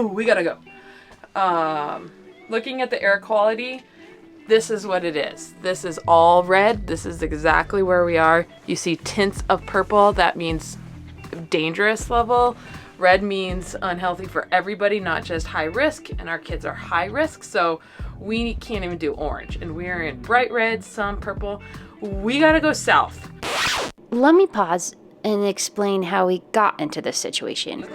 we gotta go. Looking at the air quality, this is what it is. This is all red. This is exactly where we are. You see tints of purple. That means dangerous level. Red means unhealthy for everybody, not just high risk. And our kids are high risk, so we can't even do orange. And we're in bright red, some purple. We gotta go south. Let me pause and explain how we got into this situation.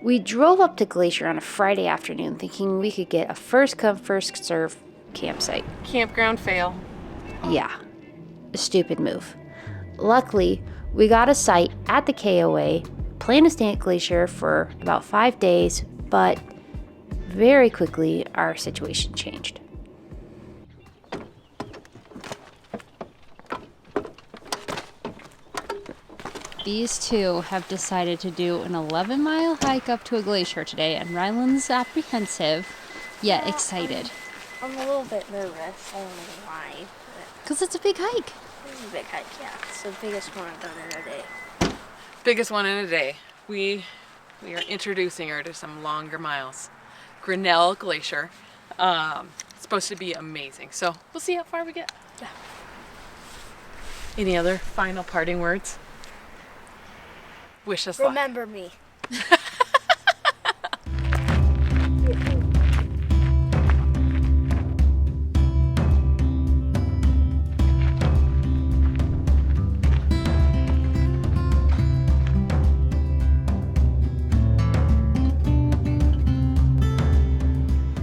We drove up to Glacier on a Friday afternoon thinking we could get a first come, first serve campsite. Campground fail. Yeah, a stupid move. Luckily, we got a site at the KOA, planned to stay at Glacier for about 5 days, but very quickly our situation changed. These two have decided to do an 11-mile hike up to a glacier today, and Ryland's apprehensive, yet excited. I'm a little bit nervous. I don't know why. Because it's a big hike. It's a big hike, yeah. It's the biggest one I've done in a day. Biggest one in a day. We are introducing her to some longer miles. Grinnell Glacier. It's supposed to be amazing. So we'll see how far we get. Yeah. Any other final parting words? Wish us luck. Remember me.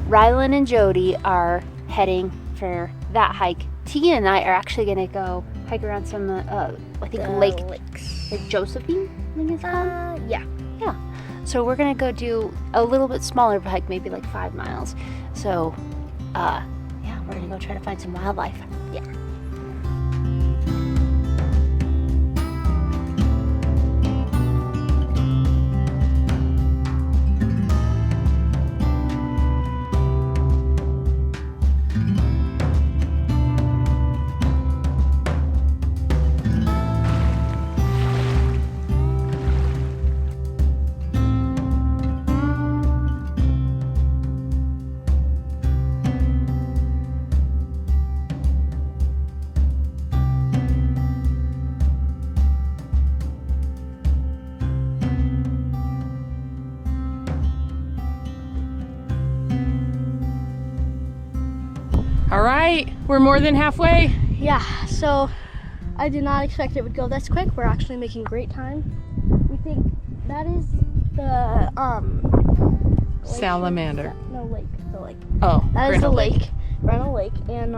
Rylan and Jody are heading for that hike. Tia and I are actually gonna go hike around some, I think lakes. Lake Josephine, I think it's called. Yeah. Yeah. So we're gonna go do a little bit smaller of a hike, maybe like 5 miles. So, yeah, we're gonna go try to find some wildlife. Yeah. All right, we're more than halfway. Yeah, so I did not expect it would go this quick. We're actually making great time. We think that is the Salamander. No, lake. The lake. Oh, That is the Grinnell lake. Grinnell Lake. And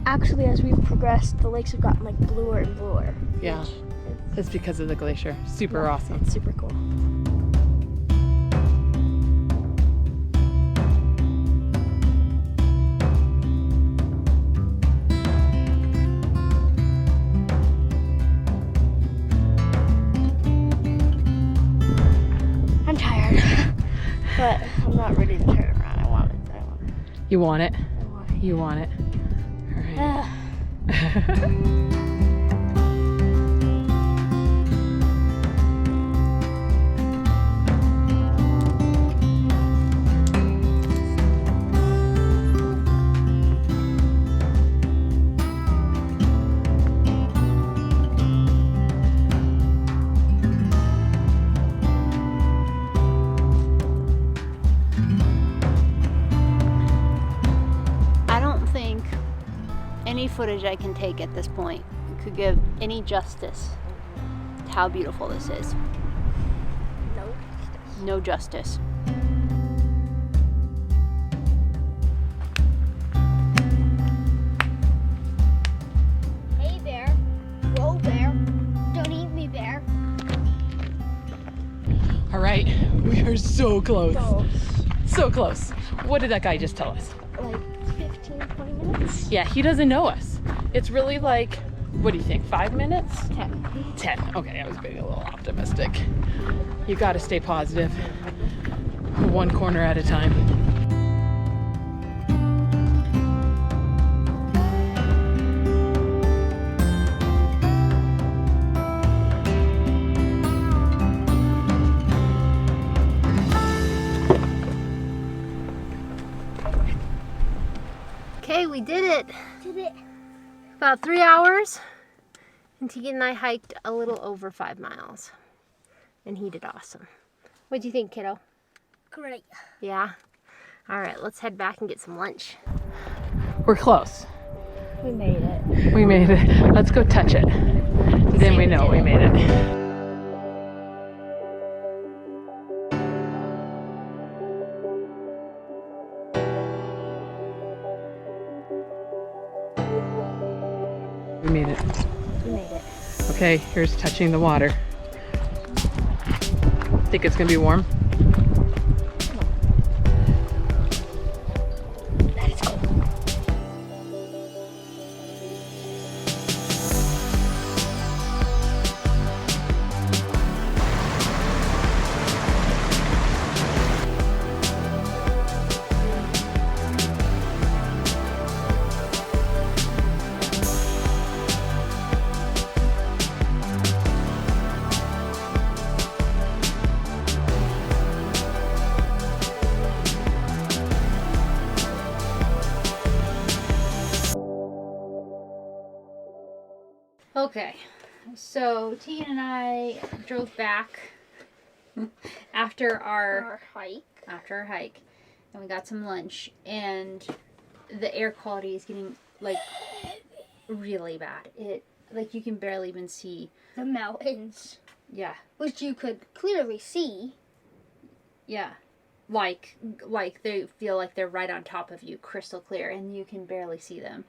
actually as we've progressed, the lakes have gotten like bluer and bluer. Yeah. It's because of the glacier. Super awesome. It's super cool. I'm tired, but I'm not ready to turn around. I want it. You want it? I want it. You want it? All right. Any footage I can take at this point could give any justice to how beautiful this is. No justice. Hey bear. Whoa bear. Don't eat me, bear. All right, we are so close. So close. What did that guy just tell us? Like 15, 20 minutes? Yeah, he doesn't know us. It's really like, what do you think, 5 minutes? 10. 10. Okay, I was being a little optimistic. You gotta stay positive. One corner at a time. did it. Did it? About 3 hours. And Tegan and I hiked a little over 5 miles. And he did awesome. What do you think, kiddo? Great. Yeah? All right, let's head back and get some lunch. We're close. We made it. We made it. Let's go touch it. Then we know we made it. We made it. We made it. Okay, here's touching the water. Think it's gonna be warm? That is cool. Okay, so Tegan and I drove back after our hike, and we got some lunch, and the air quality is getting like really bad. It like you can barely even see. The mountains, Yeah, which you could clearly see. yeah, like they feel like they're right on top of you, crystal clear, and you can barely see them.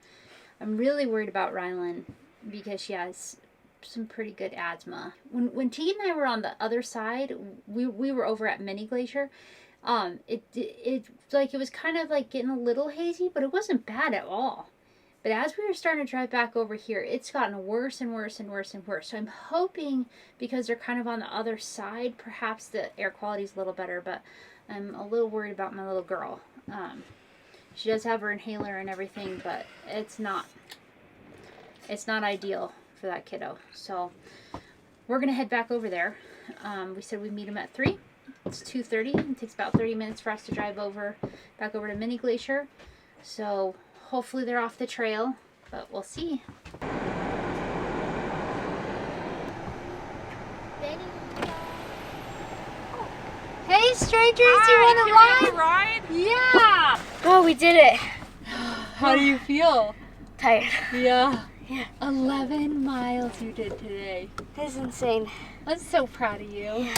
I'm really worried about Rylan because she has some pretty good asthma. When Tegan and I were on the other side, we were over at Mini Glacier. It like it was kind of like getting a little hazy, but it wasn't bad at all. But as we were starting to drive back over here, it's gotten worse and worse and worse and worse. So I'm hoping, because they're kind of on the other side, perhaps the air quality is a little better, but I'm a little worried about my little girl. She does have her inhaler and everything, but it's not ideal for that kiddo. So we're gonna head back over there. We said we'd meet him at 3. It's 2:30. It takes about 30 minutes for us to drive back over to Mini Glacier. So hopefully they're off the trail, but we'll see. Hey strangers, you want to ride? Yeah! Oh, we did it. How do you feel? Tired. Yeah. Yeah. 11 miles you did today. This is insane. I'm so proud of you.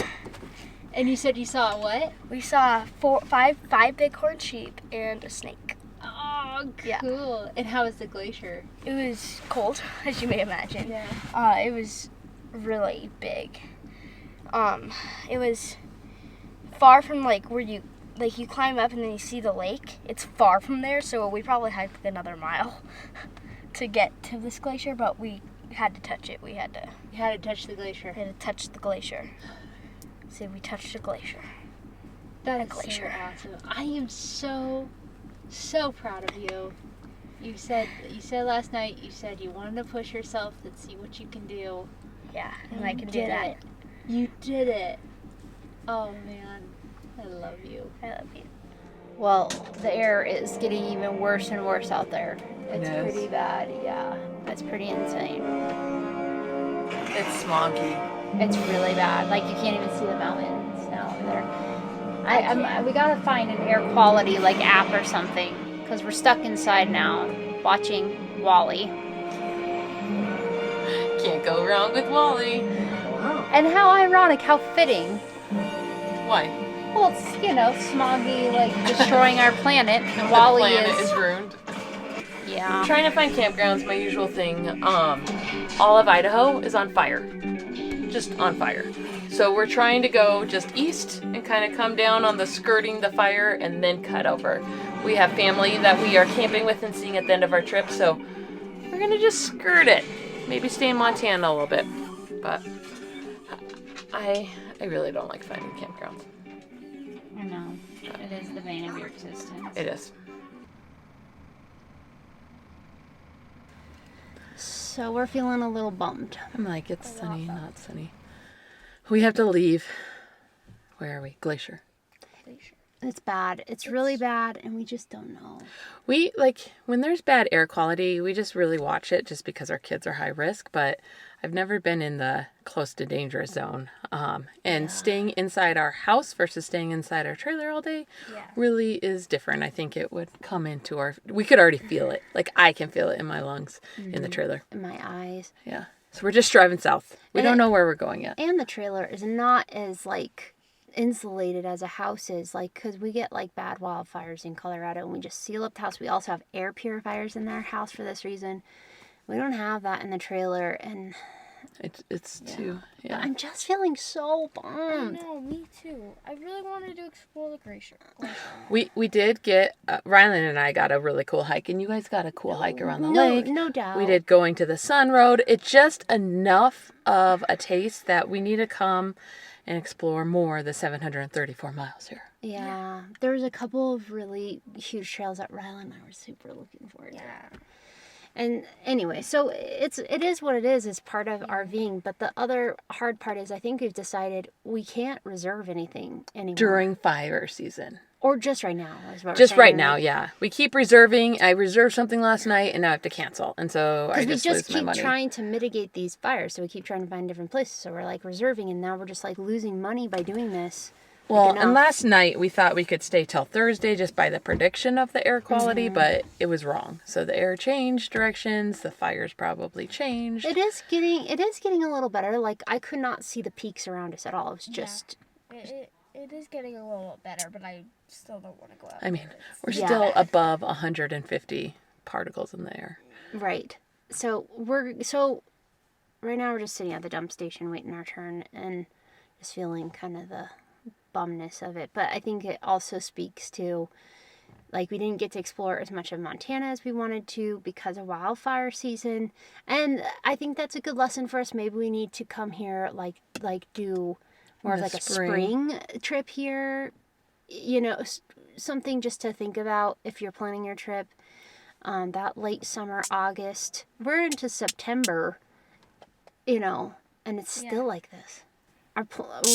And you said you saw what? We saw five bighorn sheep and a snake. Oh, Yeah. cool. And how was the glacier? It was cold, as you may imagine. Yeah. It was really big. It was far from like where you climb up and then you see the lake. It's far from there, so we probably hiked another mile to get to this glacier, but we had to touch it. You had to touch the glacier. We had to touch the glacier. So we touched the glacier. That is glacier. so awesome. I am so proud of you. You said last night, you said you wanted to push yourself and see what you can do. Yeah, and I you can do did that. it. You did it. Oh man, I love you. I love you. Well, the air is getting even worse and worse out there. It's It is. pretty bad, yeah. It's pretty insane. It's smoggy. It's really bad. Like you can't even see the mountains now over there. We gotta find an air quality like app or something, because we're stuck inside now watching Wally. Can't go wrong with Wally. And how ironic, how fitting. Why? Well, it's, smoggy, like destroying our planet. And Wally the planet is ruined. Yeah. Trying to find campgrounds, my usual thing. All of Idaho is on fire. Just on fire. So we're trying to go just east and kind of come down on the skirting the fire and then cut over. We have family that we are camping with and seeing at the end of our trip, so we're gonna just skirt it. Maybe stay in Montana a little bit. But I really don't like finding campgrounds. I know. It is the bane of your existence. It is. So we're feeling a little bummed. I'm like, it's sunny, not sunny. We have to leave. Where are we? Glacier. It's bad. It's really bad, and we just don't know. We, when there's bad air quality, we just really watch it just because our kids are high risk, but I've never been in the close to dangerous zone. And staying inside our house versus staying inside our trailer all day really is different. I think it would come into we could already feel it. Like, I can feel it in my lungs, in the trailer. In my eyes. Yeah. So we're just driving south. We don't know where we're going yet. And the trailer is not as, insulated as a house is, because we get, bad wildfires in Colorado, and we just seal up the house. We also have air purifiers in our house for this reason. We don't have that in the trailer, and it's too. Yeah. But I'm just feeling so bummed. I know, me too. I really wanted to explore the glacier. We did get Rylan and I got a really cool hike, and you guys got a cool hike around the lake. No doubt. We did going to the Sun Road. It's just enough of a taste that we need to come and explore more the 734 miles here. Yeah. There's a couple of really huge trails that Rylan and I were super looking forward to. Yeah. And anyway, so it is what it is. It's part of RVing. But the other hard part is I think we've decided we can't reserve anything anymore. During fire season. Or just right now. Is what we're Just saying, right now, yeah. We keep reserving. I reserved something last night, and now I have to cancel. And so I just lose my money. We just keep trying to mitigate these fires. So we keep trying to find different places. So we're reserving, and now we're just losing money by doing this. Well, and last night we thought we could stay till Thursday just by the prediction of the air quality, but it was wrong. So the air changed directions. The fires probably changed. It is getting a little better. I could not see the peaks around us at all. It was just... It is getting a little better, but I still don't want to go out. I mean, we're still above 150 particles in the air. Right. So right now we're just sitting at the dump station waiting our turn and just feeling kind of the bumness of it. But I think it also speaks to, we didn't get to explore as much of Montana as we wanted to because of wildfire season. And I think that's a good lesson for us. Maybe we need to come here, do more of a spring trip here. Something just to think about if you're planning your trip. That late summer, August. We're into September, and it's still like this.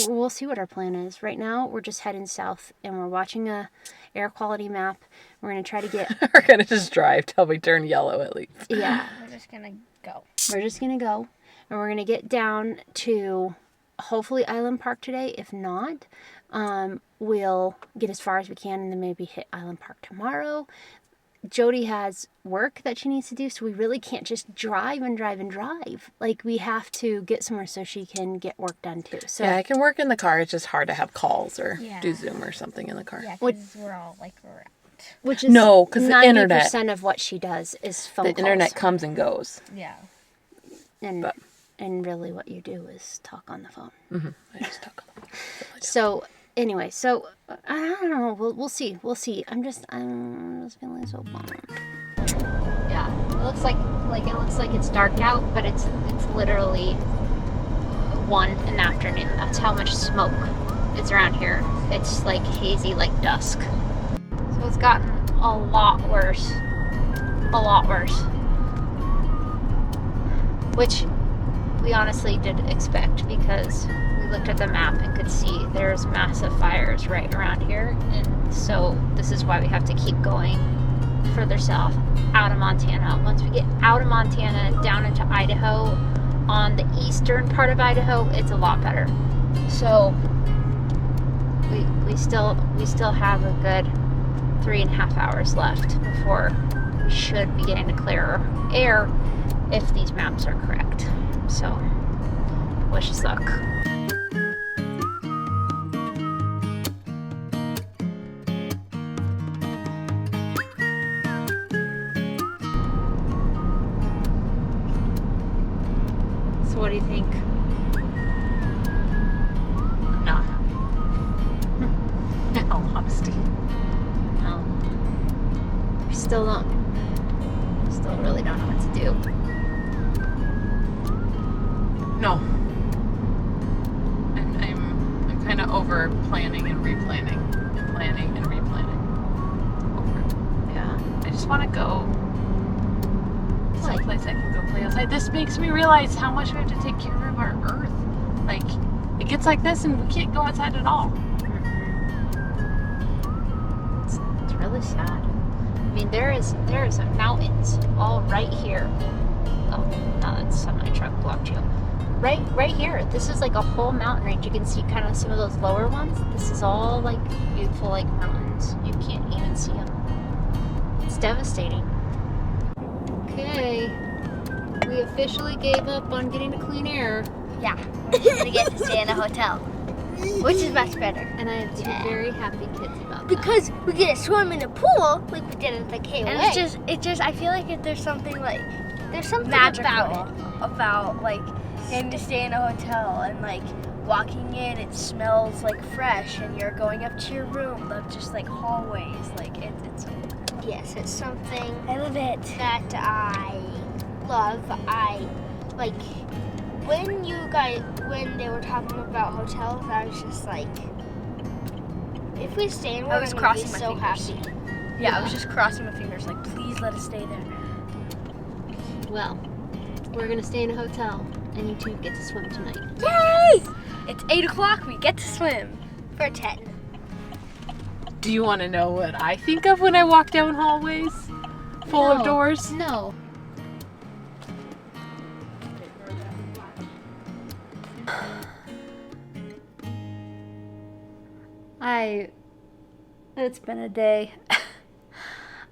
We'll see what our plan is. Right now, we're just heading south, and we're watching a air quality map. We're going to try to get... We're going to just drive till we turn yellow, at least. Yeah. We're just going to go. We're just going to go, and we're going to get down to, hopefully, Island Park today. If not, we'll get as far as we can, and then maybe hit Island Park tomorrow. Jody has work that she needs to do, so we really can't just drive and drive and drive. We have to get somewhere so she can get work done too. So yeah, I can work in the car. It's just hard to have calls or do Zoom or something in the car. Yeah, because we're all around. Which is no, because the internet. 90% of what she does is phone calls. The internet comes and goes. Yeah. And really what you do is talk on the phone. Mm-hmm. I just talk on the phone. So anyway, I don't know. We'll see. I'm just feeling so bummed. Yeah, it looks like it's dark out, but it's literally 1 in the afternoon. That's how much smoke is around here. It's hazy, like dusk. So it's gotten a lot worse. Which we honestly did expect because we looked at the map and could see there's massive fires right around here. And so this is why we have to keep going further south, out of Montana. Once we get out of Montana, down into Idaho, on the eastern part of Idaho, it's a lot better. So we still have a good 3.5 hours left before we should be getting to clearer air if these maps are correct. So, wish us luck. So what do you think? No. In all honesty. No. We still really don't know what to do. No. I'm kind of over planning and replanning. And planning and replanning. Over it. Yeah. I just want to go someplace I can go play outside. This makes me realize how much we have to take care of our earth. It gets like this and we can't go outside at all. really sad. I mean, there is mountains all right here. Oh, no, that's semi-truck blocked you. Right here. This is like a whole mountain range. You can see kind of some of those lower ones. This is all like beautiful like mountains. You can't even see them. It's devastating. Okay. We officially gave up on getting to clean air. Yeah, we're just gonna get to stay in a hotel, which is much better. And I have two very happy kids about that. Because we get to swim in the pool like we did at the KOA. And it's just, I feel like there's something magical about like getting to stay in a hotel and like walking in, it smells like fresh, and you're going up to your room, just like hallways, like it's. Yes, it's something. I love it. That I love. I like when they were talking about hotels. I was just like, if we stay in, we're gonna be so happy. Yeah, I was just crossing my fingers, like, please let us stay there. Well, we're gonna stay in a hotel, and you two get to swim tonight. Yay! It's 8 o'clock. We get to swim for 10. Do you want to know what I think of when I walk down hallways full of doors? No. It's been a day.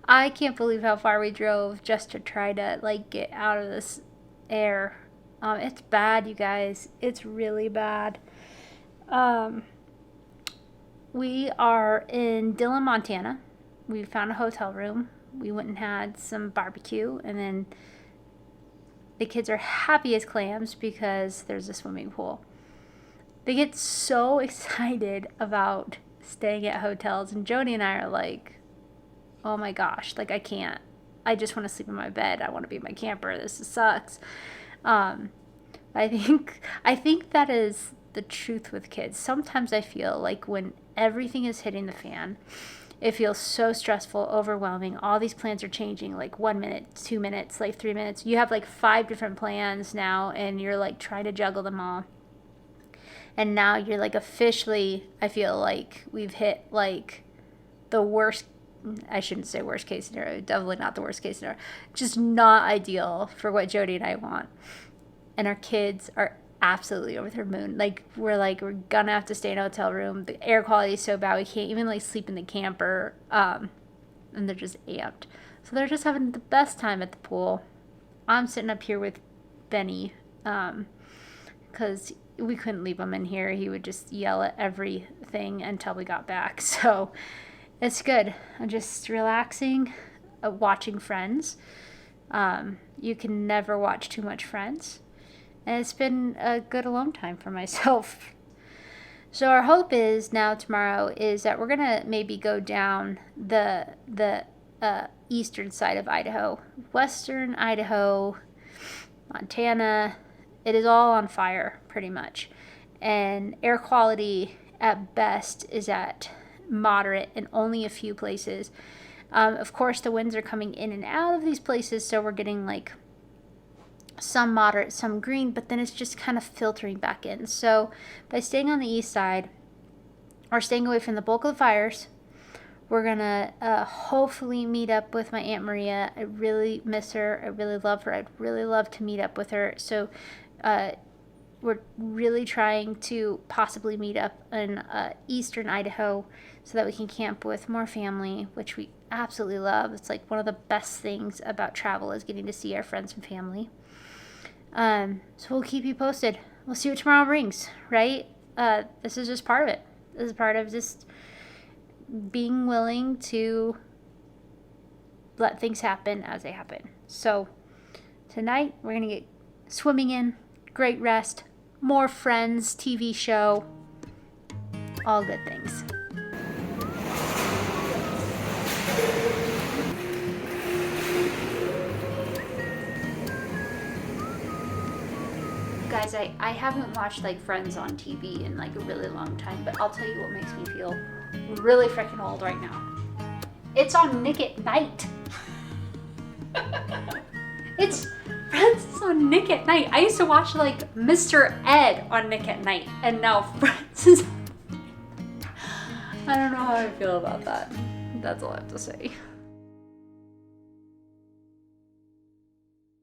I can't believe how far we drove just to try to like get out of this air. It's bad, you guys. It's really bad. We are in Dillon, Montana. We found a hotel room. We went and had some barbecue, and then the kids are happy as clams because there's a swimming pool. They get so excited about staying at hotels, and Jody and I are like, oh my gosh, like I can't. I just want to sleep in my bed. I want to be in my camper. This sucks. I think that is the truth with kids. Sometimes I feel like when everything is hitting the fan, it feels so stressful, overwhelming. All these plans are changing, like 1 minute, 2 minutes, like 3 minutes. You have like 5 different plans now, and you're like trying to juggle them all. And now you're like officially, I feel like we've hit like the worst, I shouldn't say worst case scenario, definitely not the worst case scenario, just not ideal for what Jody and I want. And our kids are absolutely over their moon. Like we're gonna have to stay in a hotel room. The air quality is so bad we can't even like sleep in the camper. And they're just amped. So they're just having the best time at the pool. I'm sitting up here with Benny, because we couldn't leave him in here. He would just yell at everything until we got back. So it's good. I'm just relaxing, watching Friends. You can never watch too much Friends. And it's been a good alone time for myself. So our hope is now tomorrow is that we're going to maybe go down the eastern side of Idaho. Western Idaho, Montana, it is all on fire pretty much. And air quality at best is at moderate in only a few places. Of course, the winds are coming in and out of these places, so we're getting like some moderate, some green, but then it's just kind of filtering back in. So by staying on the east side or staying away from the bulk of the fires, we're gonna hopefully meet up with my Aunt Maria. I really miss her. I really love her. I'd really love to meet up with her. So we're really trying to possibly meet up in eastern Idaho so that we can camp with more family, which we absolutely love. It's like one of the best things about travel is getting to see our friends and family. So we'll keep you posted. We'll see what tomorrow brings, right? This is just part of it. This is part of just being willing to let things happen as they happen. So tonight we're going to get swimming in, great rest, more Friends, TV show, all good things. Guys, I haven't watched like Friends on TV in like a really long time, but I'll tell you what makes me feel really freaking old right now. It's on Nick at Night. Friends is on Nick at Night. I used to watch like Mr. Ed on Nick at Night, and now Friends is I don't know how I feel about that. That's all I have to say.